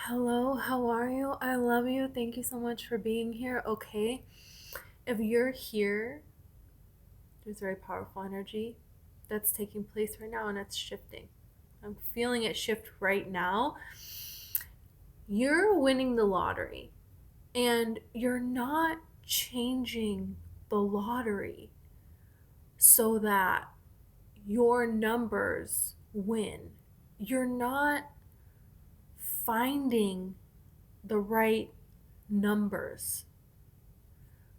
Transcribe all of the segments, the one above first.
Hello, how are you? I love you. Thank you so much for being here. Okay, if you're here, there's very powerful energy that's taking place right now and it's shifting. I'm feeling it shift right now. You're winning the lottery and you're not changing the lottery so that your numbers win. You're not finding the right numbers.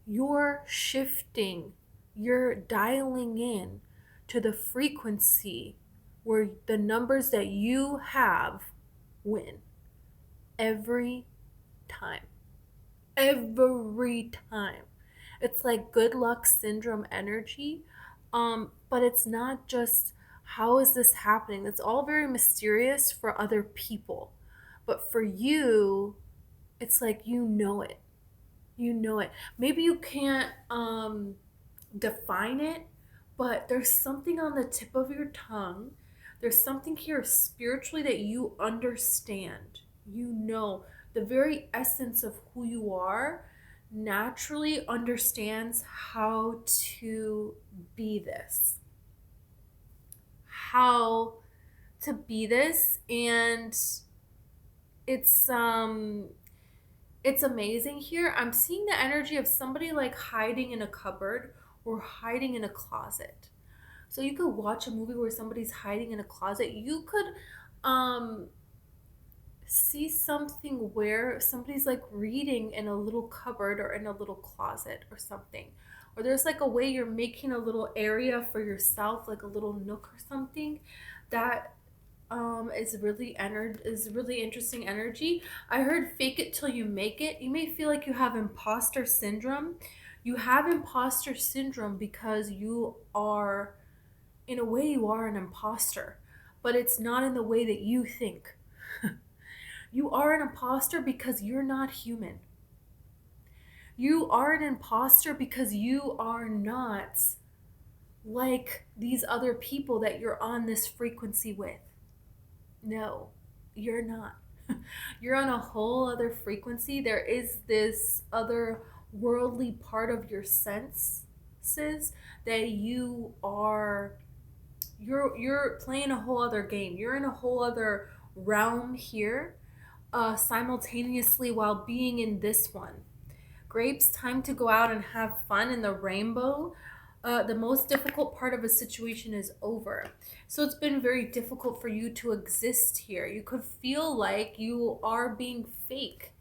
You're shifting, you're dialing in to the frequency where the numbers that you have win every time. Every time. It's like good luck syndrome energy. But it's not just how is this happening? It's all very mysterious for other people. But for you, it's like you know it. You know it. Maybe you can't define it, but there's something on the tip of your tongue. There's something here spiritually that you understand. You know, the very essence of who you are naturally understands how to be this. How to be this, and it's it's amazing here. I'm seeing the energy of somebody like hiding in a cupboard or hiding in a closet. So you could watch a movie where somebody's hiding in a closet. You could um see something where somebody's like reading in a little cupboard or in a little closet or something. Or there's like a way you're making a little area for yourself, like a little nook or something that is really interesting energy. I heard fake it till you make it. You may feel like you have imposter syndrome. You have imposter syndrome because you are, in a way, you are an imposter, but it's not in the way that you think. You are an imposter because you're not human. You are an imposter because you are not like these other people that you're on this frequency with. No, you're not. You're on a whole other frequency. There is this other worldly part of your senses that you're playing a whole other game. You're in a whole other realm here, simultaneously while being in this one. Grapes, time to go out and have fun in the rainbow. The most difficult part of a situation is over. So it's been very difficult for you to exist here. You could feel like you are being fake,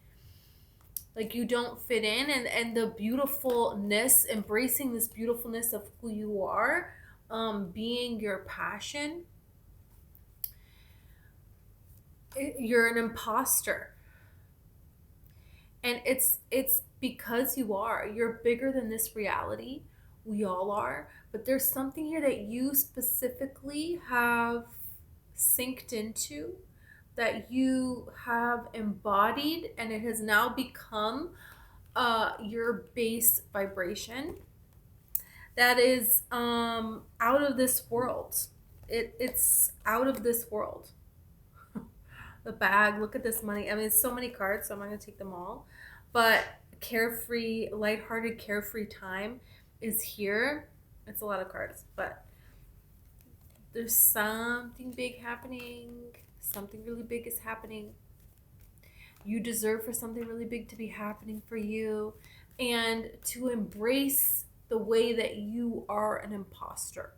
like you don't fit in, and the beautifulness, embracing this beautifulness of who you are, being your passion. You're an imposter, and it's because you are. You're bigger than this reality. We all are, but there's something here that you specifically have synced into, that you have embodied, and it has now become your base vibration that is out of this world. It's out of this world. The bag, look at this money. I mean, it's so many cards, so I'm not going to take them all. But carefree, lighthearted, carefree time is here. It's a lot of cards, but there's something big happening. Something really big is happening. You deserve for something really big to be happening for you, and to embrace the way that you are an imposter.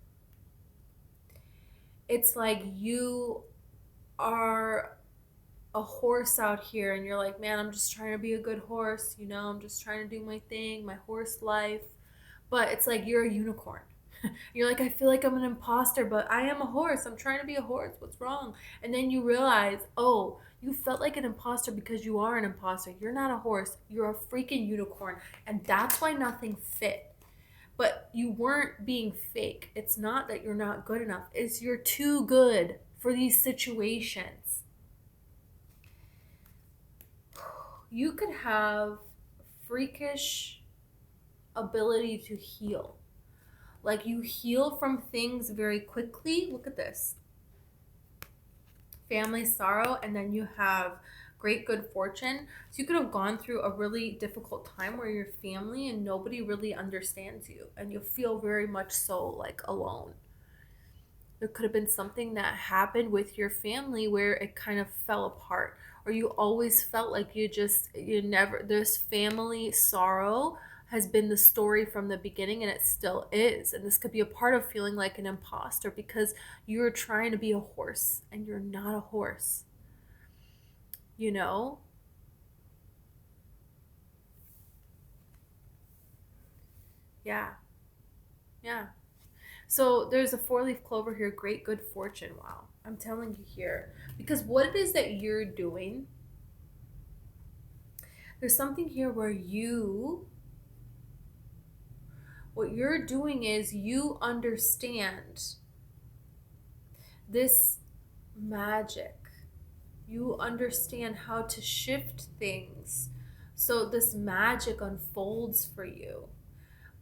It's like you are a horse out here and you're like, man, I'm just trying to be a good horse, I'm just trying to do my thing, my horse life. But it's like you're a unicorn. You're like, I feel like I'm an imposter, but I am a horse. I'm trying to be a horse. What's wrong? And then you realize, oh, you felt like an imposter because you are an imposter. You're not a horse. You're a freaking unicorn. And that's why nothing fit. But you weren't being fake. It's not that you're not good enough. It's you're too good for these situations. You could have freakish ability to heal. Like you heal from things very quickly. Look at this. Family sorrow, and then you have great good fortune. So you could have gone through a really difficult time where your family and nobody really understands you, and you feel very much so like alone. There could have been something that happened with your family where it kind of fell apart, or you always felt like you never, this family sorrow has been the story from the beginning, and it still is. And this could be a part of feeling like an imposter because you're trying to be a horse and you're not a horse, you know? Yeah. Yeah. So there's a 4-leaf clover here, great good fortune. Wow. I'm telling you here. Because what it is that you're doing, there's something here where what you're doing is you understand this magic. You understand how to shift things. So this magic unfolds for you.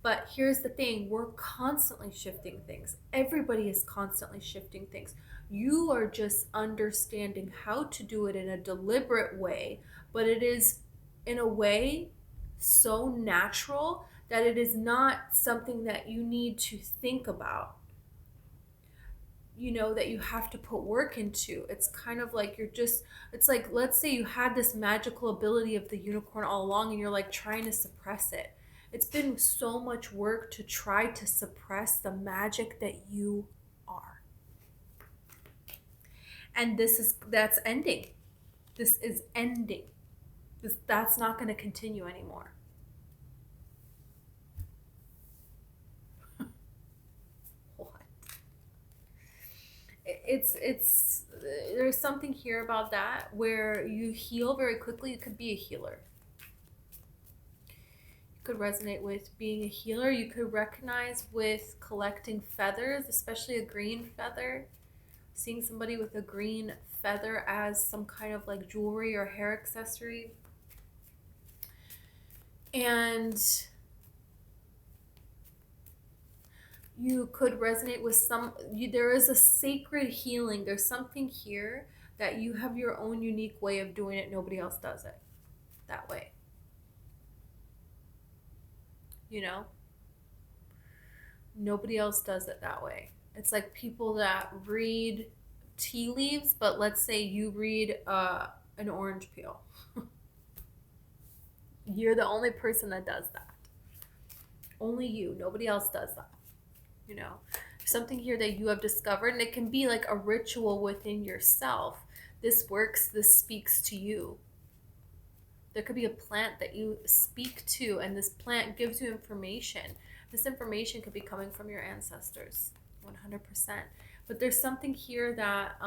But here's the thing, we're constantly shifting things. Everybody is constantly shifting things. You are just understanding how to do it in a deliberate way, but it is in a way so natural that it is not something that you need to think about, that you have to put work into. It's kind of like it's like, let's say you had this magical ability of the unicorn all along and you're like trying to suppress it. It's been so much work to try to suppress the magic that you are. And that's ending. This is ending. That's not going to continue anymore. What? It's there's something here about that where you heal very quickly. You could be a healer. You could resonate with being a healer. You could recognize with collecting feathers, especially a green feather. Seeing somebody with a green feather as some kind of like jewelry or hair accessory. And you could resonate with there is a sacred healing. There's something here that you have your own unique way of doing it. Nobody else does it that way. Nobody else does it that way. It's like people that read tea leaves, but let's say you read an orange peel. You're the only person that does that. Only you. Nobody else does that. Something here that you have discovered, and it can be like a ritual within yourself. This works, this speaks to you. There could be a plant that you speak to, and this plant gives you information. This information could be coming from your ancestors, 100%. But there's something here that,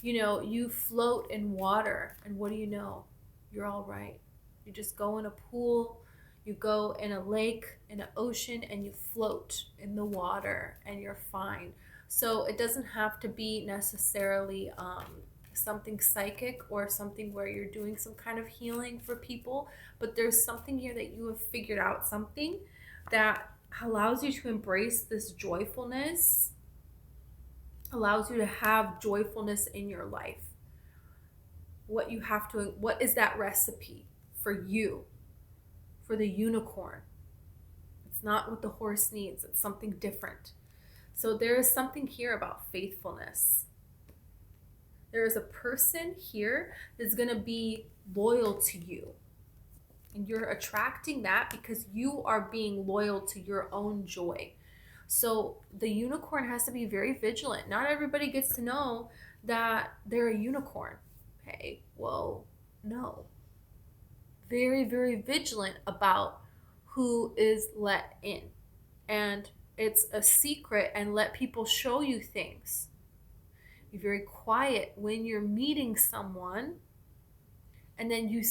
you float in water, and what do you know? You're all right. You just go in a pool, you go in a lake, in an ocean, and you float in the water, and you're fine. So it doesn't have to be necessarily something psychic or something where you're doing some kind of healing for people, but there's something here that you have figured out, something that allows you to embrace this joyfulness, allows you to have joyfulness in your life. What is that recipe for you, for the unicorn? It's not what the horse needs, it's something different. So there is something here about faithfulness. There is a person here that's going to be loyal to you. And you're attracting that because you are being loyal to your own joy. So the unicorn has to be very vigilant. Not everybody gets to know that they're a unicorn. Okay, well, no. Very, very vigilant about who is let in. And it's a secret, and let people show you things. Be very quiet when you're meeting someone, and then you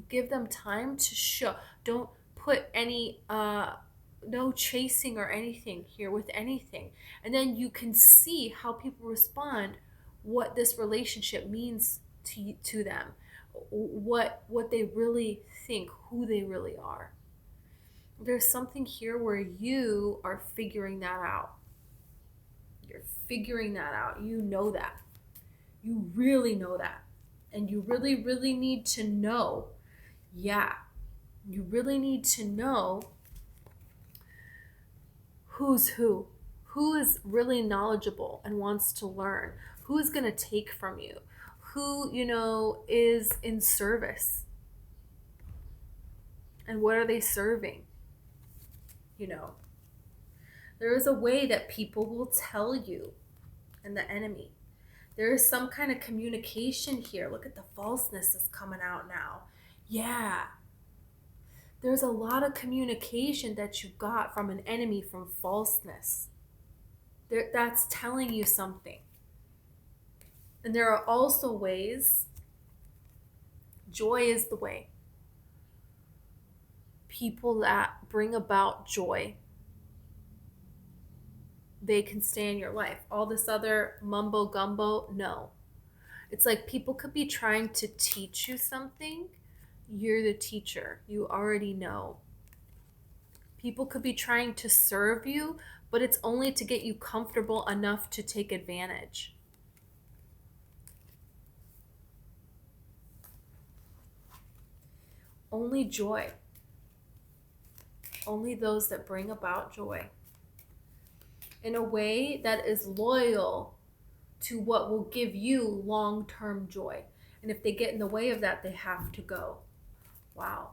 give them time to show. Don't put any no chasing or anything here with anything. And then you can see how people respond, what this relationship means to them, what they really think, who they really are. There's something here where you are figuring that out. You're figuring that out. You know that. You really know that. And you really, really need to know. Yeah, you really need to know who's who is really knowledgeable and wants to learn, who is going to take from you, who, is in service, and what are they serving, you know. There is a way that people will tell you, and the enemy. There is some kind of communication here. Look at the falseness that's coming out now. Yeah. There's a lot of communication that you got from an enemy from falseness. That's telling you something. And there are also ways, joy is the way. People that bring about joy, they can stay in your life. All this other mumbo gumbo, no. It's like people could be trying to teach you something. You're the teacher. You already know. People could be trying to serve you, but it's only to get you comfortable enough to take advantage. Only joy. Only those that bring about joy in a way that is loyal to what will give you long-term joy. And if they get in the way of that, they have to go. Wow.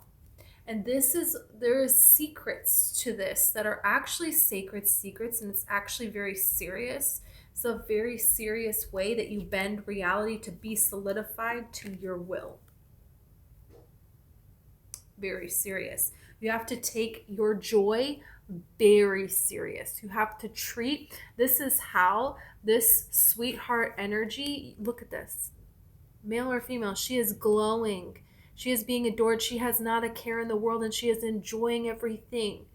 And there is secrets to this that are actually sacred secrets, and it's actually very serious. It's a very serious way that you bend reality to be solidified to your will. Very serious. You have to take your joy very serious. You have to treat, this is how this sweetheart energy, look at this, male or female, she is glowing. She is being adored. She has not a care in the world, and she is enjoying everything.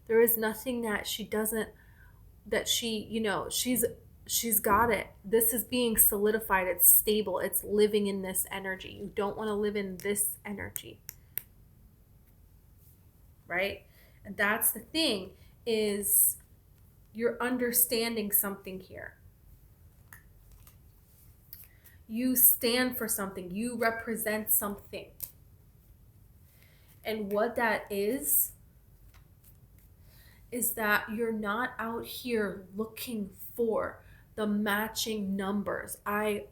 There is nothing that she doesn't, that she, she's got it. This is being solidified. It's stable. It's living in this energy. You don't want to live in this energy. Right? And that's the thing, is you're understanding something here. You stand for something. You represent something. And what that is that you're not out here looking for the matching numbers. I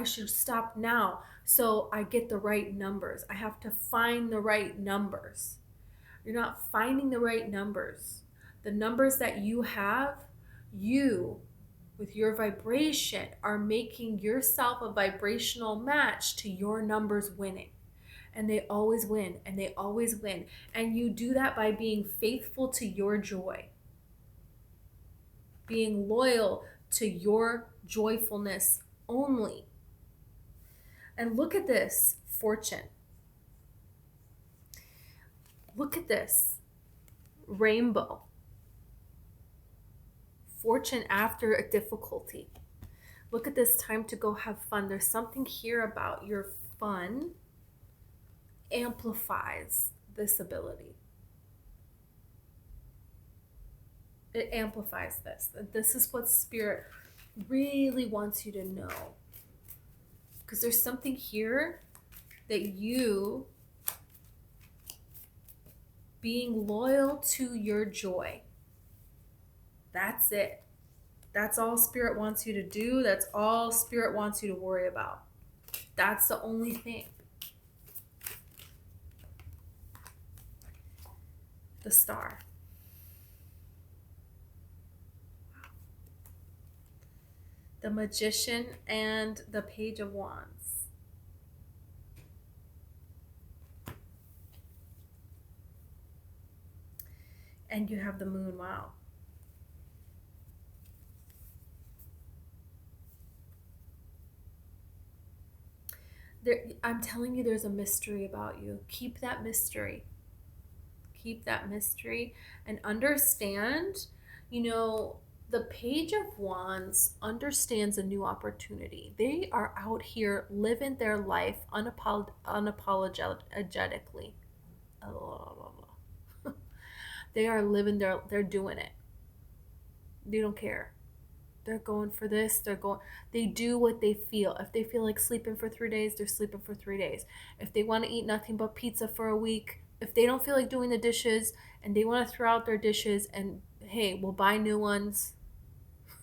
should stop now so I get the right numbers. I have to find the right numbers. You're not finding the right numbers. The numbers that you have, you, with your vibration, are making yourself a vibrational match to your numbers winning. And they always win, and they always win. And you do that by being faithful to your joy, being loyal to your joyfulness only. And look at this, fortune. Look at this, rainbow. Fortune after a difficulty. Look at this, time to go have fun. There's something here about your fun amplifies this ability. It amplifies this. This is what Spirit really wants you to know. Because there's something here that you, being loyal to your joy, that's it. That's all Spirit wants you to do. That's all Spirit wants you to worry about. That's the only thing. The Star. The Magician and the Page of Wands. And you have the Moon. Wow. I'm telling you, there's a mystery about you. Keep that mystery. Keep that mystery and understand, the Page of Wands understands a new opportunity. They are out here living their life unapologetically. They are living they're doing it. They don't care. They're going for this. They do what they feel. If they feel like sleeping for 3 days, they're sleeping for 3 days. If they want to eat nothing but pizza for a week, if they don't feel like doing the dishes and they want to throw out their dishes and hey, we'll buy new ones.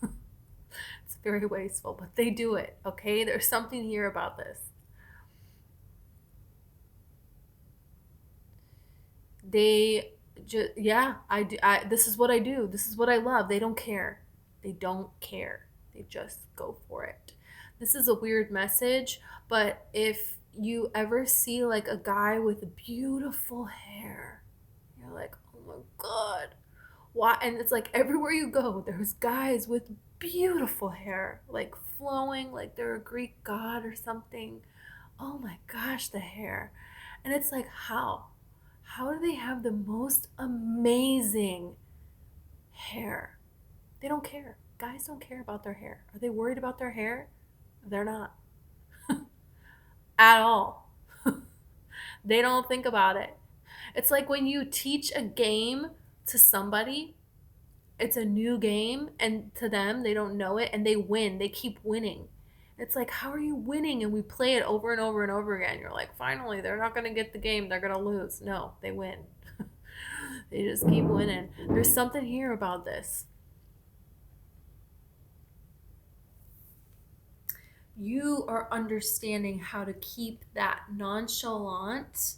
It's very wasteful, but they do it, okay? There's something here about this. They just, yeah, I do. This is what I do. This is what I love. They don't care. They don't care. They just go for it. This is a weird message, but if you ever see like a guy with beautiful hair, you're like, oh my God, why? And it's like everywhere you go, there's guys with beautiful hair, like flowing, like they're a Greek god or something. Oh my gosh, the hair. And it's like, how? How do they have the most amazing hair? They don't care. Guys don't care about their hair. Are they worried about their hair? They're not. At all. They don't think about it. It's like when you teach a game to somebody, it's a new game, and to them, they don't know it, and they win. They keep winning. It's like, how are you winning? And we play it over and over and over again. You're like, finally, they're not going to get the game. They're going to lose. No, they win. They just keep winning. There's something here about this. You are understanding how to keep that nonchalant,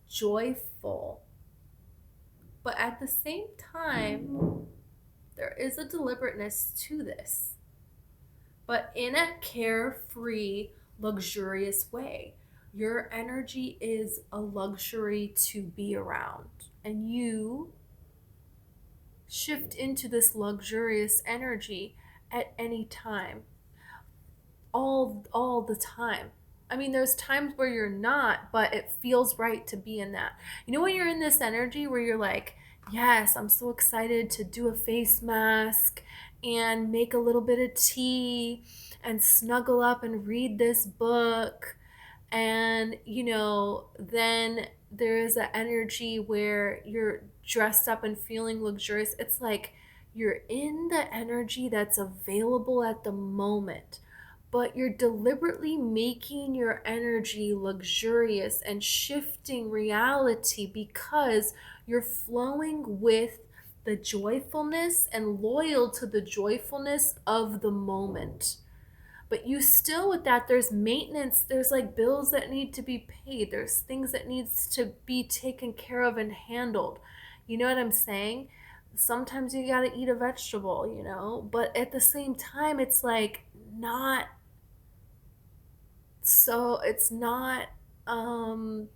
joyful, but at the same time, there is a deliberateness to this, but in a carefree, luxurious way. Your energy is a luxury to be around, and you shift into this luxurious energy at any time, all the time. I mean, there's times where you're not, but it feels right to be in that. You know, when you're in this energy where you're like, yes, I'm so excited to do a face mask and make a little bit of tea and snuggle up and read this book. And, you know, then there is an energy where you're dressed up and feeling luxurious. It's like you're in the energy that's available at the moment, but you're deliberately making your energy luxurious and shifting reality because you're flowing with the joyfulness and loyal to the joyfulness of the moment. But you still, with that, there's maintenance, there's like bills that need to be paid, there's things that needs to be taken care of and handled. You know what I'm saying? Sometimes you gotta eat a vegetable, you know, but at the same time, it's like not so it's not it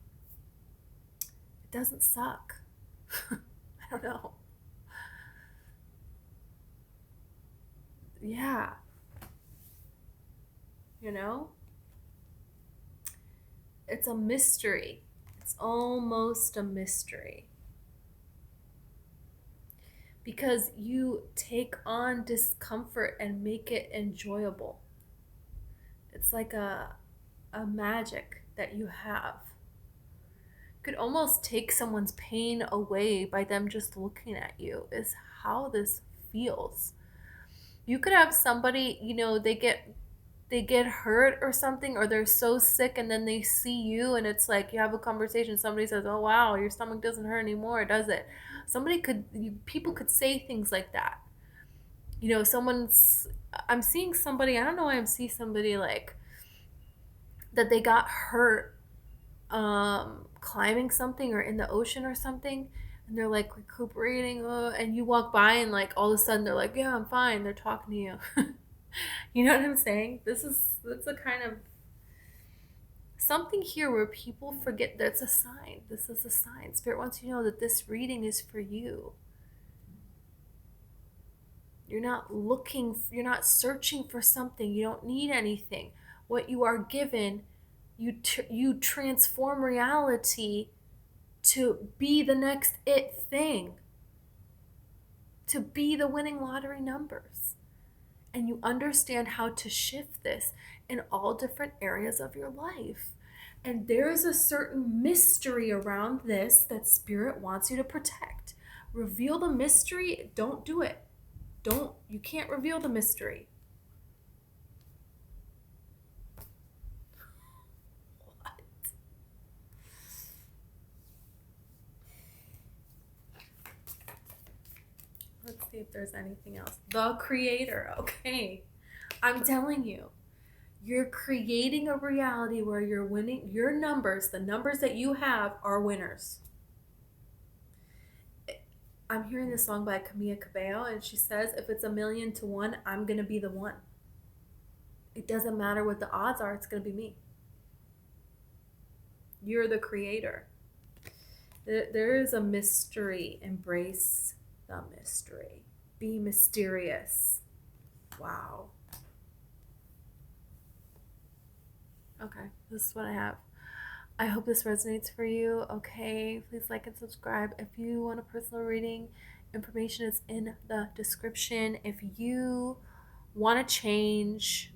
doesn't suck. I don't know. Yeah, you know, it's a mystery. It's almost a mystery because you take on discomfort and make it enjoyable. It's like a magic that you have. Could almost take someone's pain away by them just looking at you, is how this feels. You could have somebody, you know, they get hurt or something, or they're so sick, and then they see you and it's like you have a conversation, somebody says, oh wow, your stomach doesn't hurt anymore, does it? People could say things like that. You know, I'm seeing somebody, I don't know why I'm seeing somebody like that they got hurt climbing something or in the ocean or something, and they're like recuperating, and you walk by and like all of a sudden they're like, yeah, I'm fine, they're talking to you. You know what I'm saying? That's a kind of something here where people forget that's a sign. This is a sign. Spirit wants you to know that this reading is for you. You're not searching for something. You don't need anything. What you are given, you transform reality to be the next it thing, to be the winning lottery numbers. And you understand how to shift this in all different areas of your life. And there's a certain mystery around this that Spirit wants you to protect. Reveal the mystery, don't do it. You can't reveal the mystery. What? Let's see if there's anything else. The creator. Okay. I'm telling you, you're creating a reality where you're winning. Your numbers, the numbers that you have, are winners. I'm hearing this song by Camila Cabello, and she says, if it's 1,000,000 to 1, I'm going to be the one. It doesn't matter what the odds are, it's going to be me. You're the creator. There is a mystery. Embrace the mystery. Be mysterious. Wow. Okay, this is what I have. I hope this resonates for you. Okay, please like and subscribe. If you want a personal reading, information is in the description. If you want to change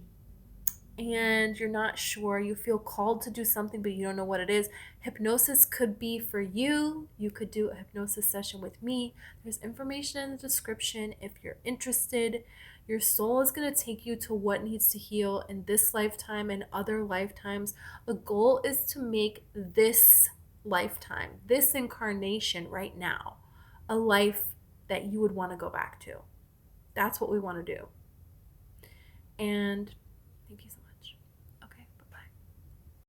and you're not sure, you feel called to do something but you don't know what it is, hypnosis could be for you. You could do a hypnosis session with me. There's information in the description if you're interested. Your soul is going to take you to what needs to heal in this lifetime and other lifetimes. The goal is to make this lifetime, this incarnation right now, a life that you would want to go back to. That's what we want to do. And thank you so much.